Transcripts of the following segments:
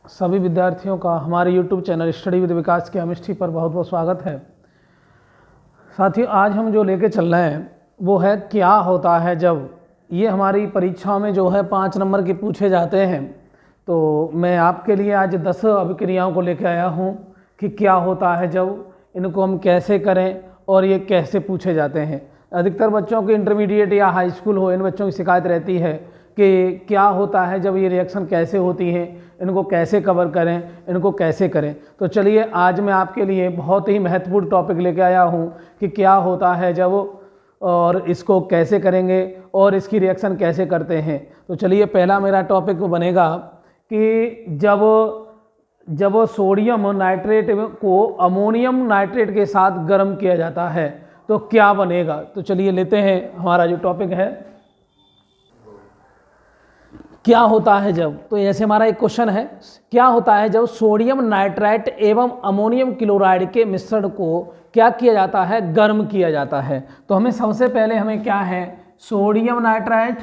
सभी विद्यार्थियों का हमारे YouTube channel study with Vikas chemistry पर बहुत बहुत स्वागत है। साथियों, आज हम जो लेके चल रहे हैं वो है क्या होता है जब। ये हमारी परीक्षाओं में जो है 5 नंबर के पूछे जाते हैं। तो मैं आपके लिए आज 10 अभिक्रियाओं को लेके आया हूँ कि क्या होता है जब, इनको हम कैसे करें और ये कैसे पूछे जाते हैं। अधिकतर बच्चों के इंटरमीडिएट या हाई स्कूल हो, इन बच्चों की शिकायत रहती है कि क्या होता है जब, ये रिएक्शन कैसे होती है, इनको कैसे कवर करें, इनको कैसे करें। तो चलिए आज मैं आपके लिए बहुत ही महत्वपूर्ण टॉपिक लेके आया हूँ कि क्या होता है जब और इसको कैसे करेंगे और इसकी रिएक्शन कैसे करते हैं। तो चलिए पहला मेरा टॉपिक बनेगा कि जब सोडियम नाइट्रेट को अमोनियम नाइट्रेट के साथ गर्म किया जाता है तो क्या बनेगा। तो चलिए लेते हैं हमारा जो टॉपिक है क्या होता है जब। तो ऐसे हमारा एक क्वेश्चन है, क्या होता है जब सोडियम नाइट्राइट एवं अमोनियम क्लोराइड के मिश्रण को क्या किया जाता है, गर्म किया जाता है। तो हमें सबसे पहले हमें क्या है, सोडियम नाइट्राइट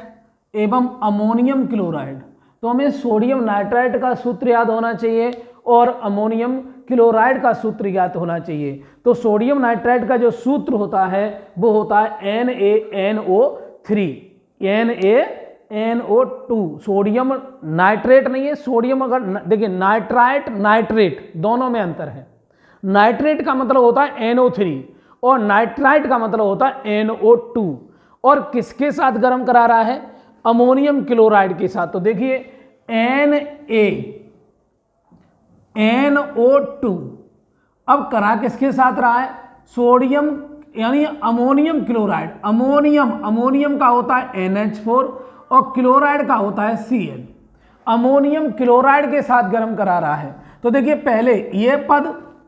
एवं अमोनियम क्लोराइड। तो हमें सोडियम नाइट्राइट का सूत्र याद होना चाहिए और अमोनियम क्लोराइड का सूत्र याद होना चाहिए। तो सोडियम नाइट्राइट का जो सूत्र होता है वो होता है NaNO3 NaNO2। सोडियम नाइट्रेट नहीं है, सोडियम अगर देखिए नाइट्राइट नाइट्रेट दोनों में अंतर है। नाइट्रेट का मतलब होता है NO3 और नाइट्राइट का मतलब होता है NO2। और किसके साथ गर्म करा रहा है, अमोनियम क्लोराइड के साथ। तो देखिए NaNO2 अब करा किसके साथ रहा है, सोडियम यानी अमोनियम क्लोराइड। अमोनियम का होता है NH4 और क्लोराइड का होता है Cl। अमोनियम क्लोराइड के साथ गर्म करा रहा है। तो देखिए पहले ये पद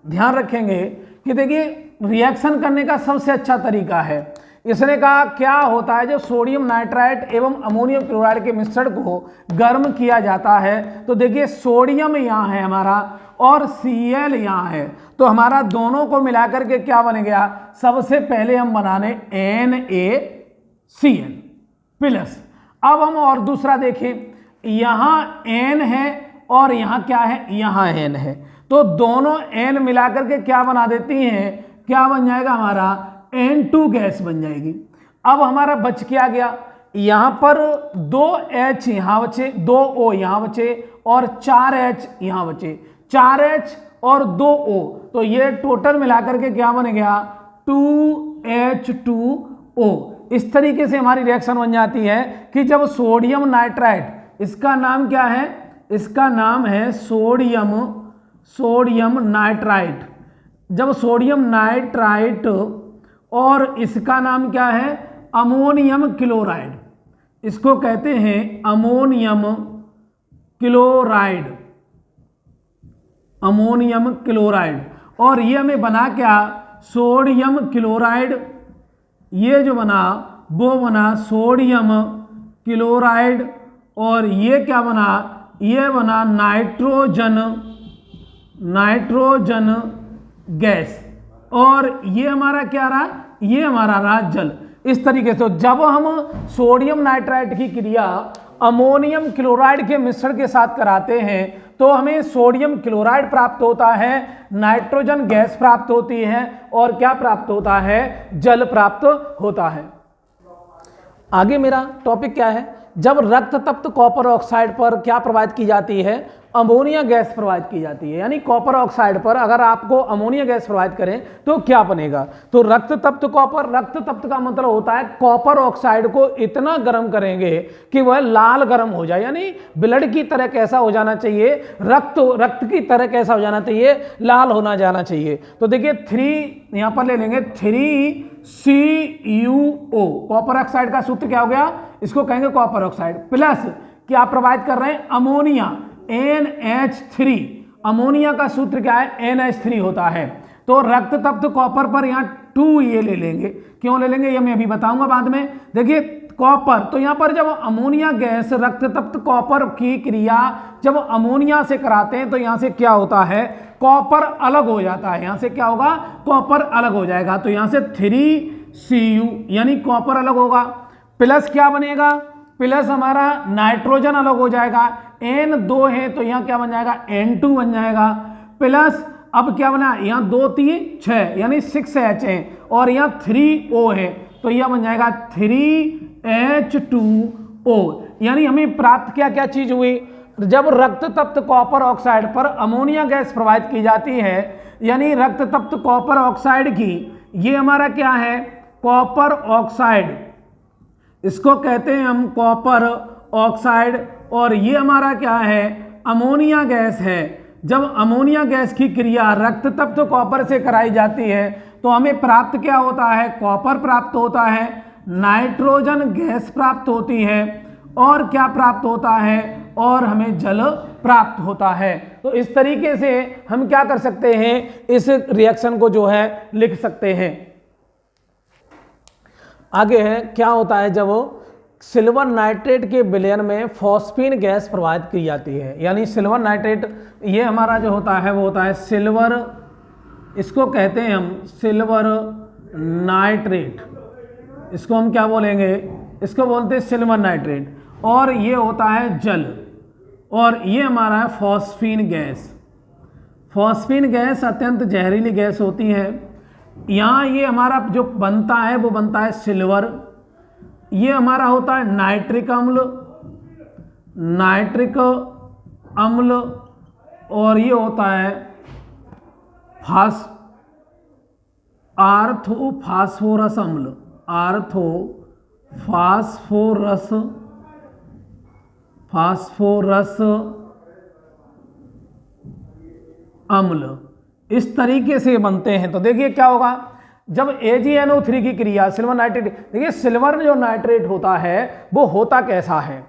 ध्यान रखेंगे कि देखिए रिएक्शन करने का सबसे अच्छा तरीका है, इसने कहा क्या होता है जब सोडियम नाइट्राइट एवं अमोनियम क्लोराइड के मिश्रण को गर्म किया जाता है। तो देखिए सोडियम यहाँ है हमारा और Cl यहाँ है, तो हमारा दोनों को मिलाकर के क्या बन गया, सबसे पहले हम बनाने NaCl प्लस। अब हम और दूसरा देखें, यहाँ N है और यहाँ क्या है, यहाँ N है। तो दोनों N मिलाकर के क्या बना देती हैं, क्या बन जाएगा हमारा N2 गैस बन जाएगी। अब हमारा बच क्या गया, यहाँ पर 2H यहाँ बचे, 2O यहाँ बचे और 4H यहाँ बचे, 4H और 2O। तो ये टोटल मिलाकर के क्या बन गया 2H2O। इस तरीके से हमारी रिएक्शन बन जाती है कि जब सोडियम नाइट्राइट, इसका नाम क्या है, इसका नाम है सोडियम नाइट्राइट। जब सोडियम नाइट्राइट और इसका नाम क्या है, अमोनियम क्लोराइड, इसको कहते हैं अमोनियम क्लोराइड। और ये हमें बना क्या, सोडियम क्लोराइड। ये जो बना वो बना सोडियम क्लोराइड और ये क्या बना, ये बना नाइट्रोजन गैस। और ये हमारा क्या रहा, ये हमारा रहा जल। इस तरीके से जब हम सोडियम नाइट्राइट की क्रिया अमोनियम क्लोराइड के मिश्रण के साथ कराते हैं तो हमें सोडियम क्लोराइड प्राप्त होता है, नाइट्रोजन गैस प्राप्त होती है और क्या प्राप्त होता है, जल प्राप्त होता है। आगे मेरा टॉपिक क्या है, जब रक्त तप्त कॉपर ऑक्साइड पर क्या प्रवाहित की जाती है, अमोनिया गैस प्रवाहित की जाती है। यानी कॉपर ऑक्साइड पर अगर आपको अमोनिया गैस प्रवाहित करें तो क्या बनेगा। तो रक्त तप्त कॉपर, रक्त तप्त का मतलब होता है कॉपर ऑक्साइड को इतना गर्म करेंगे कि वह लाल गर्म हो जाए, यानी ब्लड की तरह कैसा हो जाना चाहिए, रक्त की तरह कैसा हो जाना चाहिए, लाल होना जाना चाहिए। तो देखिए 3 यहां पर ले लेंगे 3CuO। कॉपर ऑक्साइड का सूत्र क्या हो गया, इसको कहेंगे कॉपर ऑक्साइड प्लस क्या प्रवाहित कर रहे हैं, अमोनिया NH3। अमोनिया का सूत्र क्या है, NH3 होता है। तो रक्त तप्त कॉपर पर यहाँ 2 ये ले लेंगे, क्यों ले लेंगे ये मैं अभी बताऊंगा बाद में। देखिए कॉपर, तो यहाँ पर जब अमोनिया गैस रक्त तप्त कॉपर की क्रिया जब अमोनिया से कराते हैं तो यहाँ से क्या होता है, कॉपर अलग हो जाता है। यहाँ से क्या होगा, कॉपर अलग हो जाएगा। तो यहाँ से 3Cu यानी कॉपर अलग होगा प्लस क्या बनेगा, प्लस हमारा नाइट्रोजन अलग हो जाएगा, N 2 है तो यहाँ क्या बन जाएगा, N2 बन जाएगा, प्लस अब क्या बना, यहाँ 2 3 6 यानी 6H है और यहाँ 3O है तो यह बन जाएगा 3H2O। यानी हमें प्राप्त क्या क्या चीज हुई, जब रक्त तप्त कॉपर ऑक्साइड पर अमोनिया गैस प्रोवाइड की जाती है, यानी रक्त तप्त कॉपर ऑक्साइड की, ये हमारा क्या है, कॉपर ऑक्साइड, इसको कहते हैं हम कॉपर ऑक्साइड, और ये हमारा क्या है, अमोनिया गैस है। जब अमोनिया गैस की क्रिया रक्त तप्त कॉपर से कराई जाती है तो हमें प्राप्त क्या होता है, कॉपर प्राप्त होता है, नाइट्रोजन गैस प्राप्त होती है और क्या प्राप्त होता है, और हमें जल प्राप्त होता है। तो इस तरीके से हम क्या कर सकते हैं, इस रिएक्शन को जो है लिख सकते हैं। आगे है क्या होता है, जब सिल्वर नाइट्रेट के विलयन में फॉस्फीन गैस प्रोवाइड की जाती है, यानी सिल्वर नाइट्रेट, ये हमारा जो होता है वो होता है सिल्वर, इसको कहते हैं हम सिल्वर नाइट्रेट, इसको हम क्या बोलेंगे, इसको बोलते हैं सिल्वर नाइट्रेट, और ये होता है जल, और ये हमारा है फॉस्फीन गैस। फॉस्फीन गैस अत्यंत जहरीली गैस होती है। यहाँ ये हमारा जो बनता है वो बनता है सिल्वर, ये हमारा होता है नाइट्रिक अम्ल, नाइट्रिक अम्ल, और ये होता है आर्थोफास्फोरस अम्ल, फास्फोरस अम्ल, इस तरीके से बनते हैं। तो देखिए क्या होगा, जब AgNO3 की क्रिया सिल्वर नाइट्रेट, देखिए सिल्वर जो नाइट्रेट होता है वो होता कैसा है,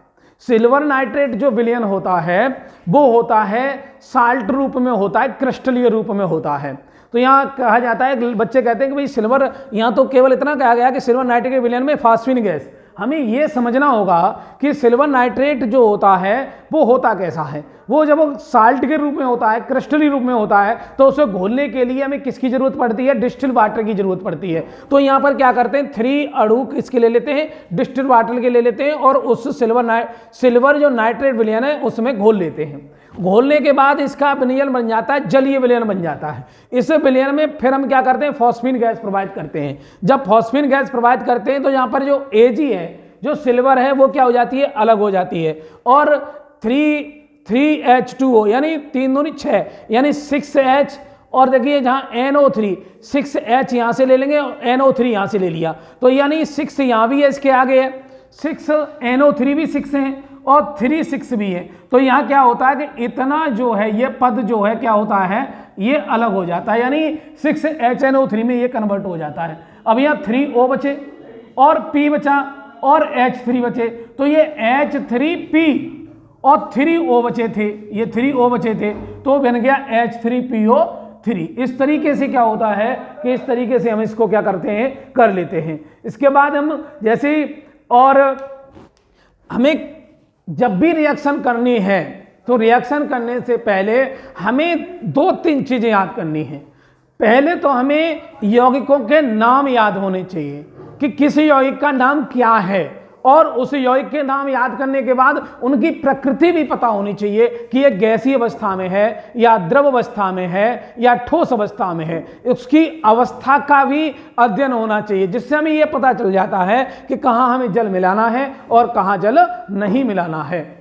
सिल्वर नाइट्रेट जो विलयन होता है वो होता है साल्ट रूप में होता है, क्रिस्टलीय रूप में होता है। तो यहाँ कहा जाता है, बच्चे कहते हैं कि भाई सिल्वर, यहाँ तो केवल इतना कहा गया कि सिल्वर नाइट्रेट के विलयन में फॉस्फीन गैस, हमें ये समझना होगा कि सिल्वर नाइट्रेट जो होता है वो होता कैसा है। वो जब वो साल्ट के रूप में होता है, क्रिस्टली रूप में होता है, तो उसे घोलने के लिए हमें किसकी जरूरत पड़ती है, डिस्टिल वाटर की जरूरत पड़ती है। तो यहाँ पर क्या करते हैं, 3 अणु किसके ले लेते हैं, डिस्टिल वाटर के ले लेते हैं, और उस सिल्वर जो नाइट्रेट विलयन है उसमें घोल लेते हैं। घोलने के बाद इसका विलयन बन जाता है, जलीय विलयन बन जाता है। इस विलयन में फिर हम क्या करते हैं, फॉस्फीन गैस प्रोवाइड करते हैं। जब फॉस्फीन गैस प्रोवाइड करते हैं तो यहाँ पर जो Ag है, जो सिल्वर है, वो क्या हो जाती है, अलग हो जाती है, और 3H2O यानी 3 दूनी 6 यानी 6H, और देखिए जहाँ NO3 6H यहाँ से ले लेंगे और NO3 यहाँ से ले लिया, तो यानी 6 यहाँ भी है, इसके आगे है 6, NO3 भी 6 है और 3 6 भी है। तो यहाँ क्या होता है कि इतना जो है ये पद जो है क्या होता है, ये अलग हो जाता है, यानी 6HNO3 में ये कन्वर्ट हो जाता है। अब यहाँ 3O बचे और P बचा और H3 बचे, तो ये H3P और 3O बचे थे, ये 3O बचे थे, तो बन गया H3PO3। इस तरीके से क्या होता है कि इस तरीके से हम इसको क्या करते हैं, कर लेते हैं। इसके बाद हम जैसे, और हमें जब भी रिएक्शन करनी है तो रिएक्शन करने से पहले हमें 2-3 चीजें याद करनी है। पहले तो हमें यौगिकों के नाम याद होने चाहिए कि किसी यौगिक का नाम क्या है, और उस यौगिक के नाम याद करने के बाद उनकी प्रकृति भी पता होनी चाहिए कि ये गैसीय अवस्था में है या द्रव अवस्था में है या ठोस अवस्था में है। उसकी अवस्था का भी अध्ययन होना चाहिए, जिससे हमें ये पता चल जाता है कि कहाँ हमें जल मिलाना है और कहाँ जल नहीं मिलाना है।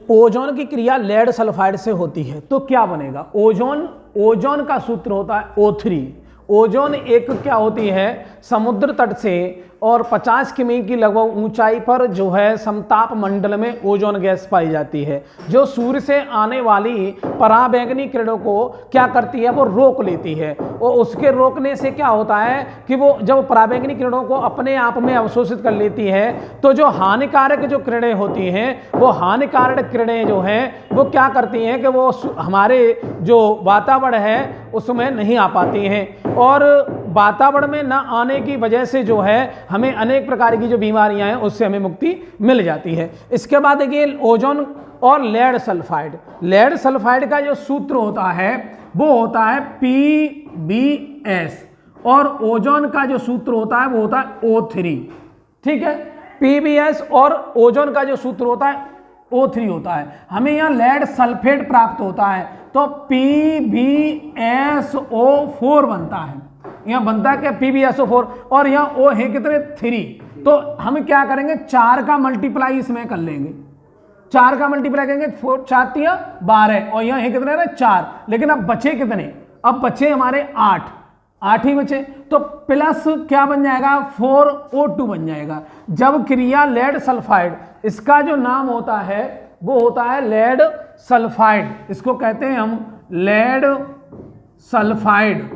ओजोन की क्रिया लेड सल्फाइड से होती है, तो क्या बनेगा, ओजोन का सूत्र होता है O3। ओजोन एक क्या होती है, समुद्र तट से और 50 किमी की लगभग ऊंचाई पर जो है समताप मंडल में ओजोन गैस पाई जाती है, जो सूर्य से आने वाली पराबैंगनी किरणों को क्या करती है, वो रोक लेती है। और उसके रोकने से क्या होता है कि वो जब पराबैंगनी किरणों को अपने आप में अवशोषित कर लेती है, तो जो हानिकारक जो किरणें होती हैं, वो हानिकारक किरणें जो हैं वो क्या करती हैं कि वो हमारे जो वातावरण है उसमें नहीं आ पाती हैं, और वातावरण में न आने की वजह से जो है हमें अनेक प्रकार की जो बीमारियां हैं उससे हमें मुक्ति मिल जाती है। इसके बाद देखिए ओजोन और लेड सल्फाइड का जो सूत्र होता है वो होता है PbS, और ओजोन का जो सूत्र होता है वो होता है O3। ठीक है। PbS और ओजोन का जो सूत्र होता है O3 होता है। हमें यहाँ लेड सल्फेट प्राप्त होता है तो PbSO4 बनता है। यहाँ बनता है क्या? PbSO4 और यहाँ O है कितने? 3। तो हम क्या करेंगे? 4 का मल्टीप्लाई इसमें कर लेंगे। 4 का मल्टीप्लाई करेंगे, 4 4 12 और यहाँ है कितने ना 4। लेकिन अब बचे कितने? अब बचे हमारे 8 ही बचे। तो प्लस क्या बन जाएगा? 4O2 बन जाएगा। जब क्रिया लेड सल्फाइड, इसका जो नाम होता है वो होता है लेड सल्फाइड, इसको कहते हैं हम लेड सल्फाइड।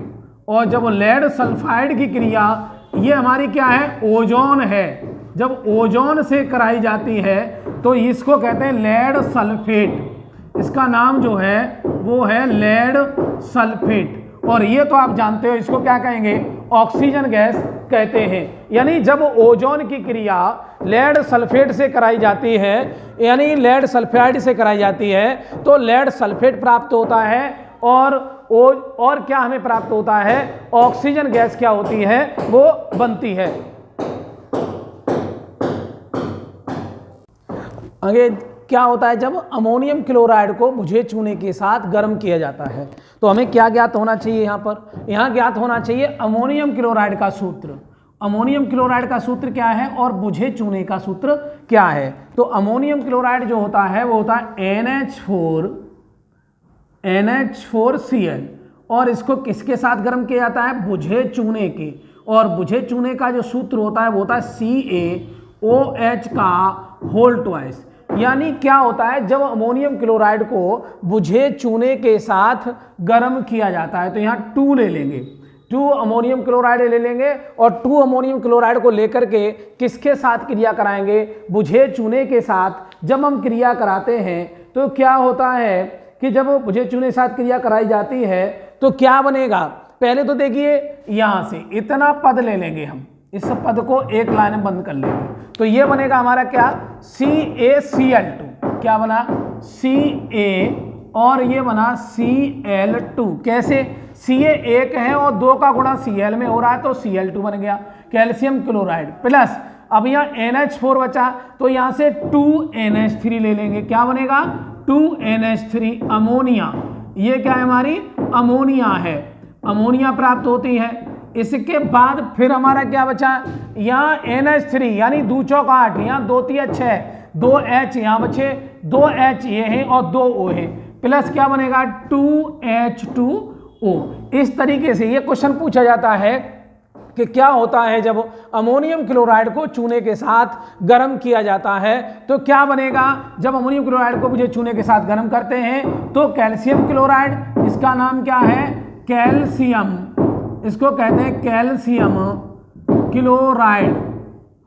और जब लेड सल्फाइड की क्रिया, ये हमारी क्या है? ओजोन है। जब ओजोन से कराई जाती है तो इसको कहते हैं लेड सल्फेट। इसका नाम जो है वो है लेड सल्फेट। और ये तो आप जानते हो, इसको क्या कहेंगे? ऑक्सीजन गैस कहते हैं। यानी जब ओजोन की क्रिया लेड सल्फेट से कराई जाती है, यानी लेड सल्फाइड से कराई जाती है, तो लेड सल्फेट प्राप्त होता है और क्या हमें प्राप्त होता है? ऑक्सीजन गैस क्या होती है? वो बनती है। आगे क्या होता है? जब अमोनियम क्लोराइड को बुझे चूने के साथ गर्म किया जाता है तो हमें क्या ज्ञात होना चाहिए? यहाँ पर ज्ञात होना चाहिए अमोनियम क्लोराइड का सूत्र। अमोनियम क्लोराइड का सूत्र क्या है और बुझे चूने का सूत्र क्या है? तो अमोनियम क्लोराइड जो होता है वो होता है NH4Cl और इसको किसके साथ गर्म किया जाता है? बुझे चूने के। और बुझे चूने का जो सूत्र होता है वो होता है CaOH का होल ट्वाइस। यानी क्या होता है? जब अमोनियम क्लोराइड को बुझे चूने के साथ गर्म किया जाता है तो यहाँ 2 ले लेंगे, 2 अमोनियम क्लोराइड ले लेंगे और 2 अमोनियम क्लोराइड को लेकर के किसके साथ क्रिया कराएंगे? बुझे चूने के साथ। जब हम क्रिया कराते हैं तो क्या होता है कि जब बुझे चूने के साथ क्रिया कराई जाती है तो क्या बनेगा? पहले तो देखिए, यहाँ से इतना पद ले लेंगे हम, इस पद को एक लाइन में बंद कर लेंगे तो ये बनेगा हमारा क्या? CaCl2। क्या बना? Ca और ये बना Cl2। कैसे? Ca 1 है और 2 का गुणा Cl में हो रहा है तो Cl2 बन गया, कैल्शियम क्लोराइड। प्लस अब यहाँ NH4 बचा तो यहाँ से 2NH3 ले लेंगे। क्या बनेगा? 2NH3 ammonia. ये क्या है? हमारी अमोनिया है, अमोनिया प्राप्त होती है। इसके बाद फिर हमारा क्या बचा? यहाँ NH3 यानी 2 चौक 8, यहाँ 2 3 6, 2 H यहाँ बचे, 2 H ये है और 2 O है। प्लस क्या बनेगा? 2H2O। इस तरीके से ये क्वेश्चन पूछा जाता है कि क्या होता है जब अमोनियम क्लोराइड को चूने के साथ गर्म किया जाता है तो क्या बनेगा? जब अमोनियम क्लोराइड को मुझे चूने के साथ गर्म करते हैं तो कैल्शियम क्लोराइड, इसका नाम क्या है? कैल्शियम, इसको कहते हैं कैल्शियम क्लोराइड,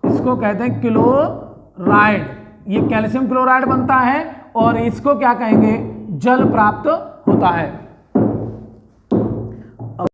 इसको कहते हैं क्लोराइड। ये कैल्शियम क्लोराइड बनता है और इसको क्या कहेंगे? जल प्राप्त होता है।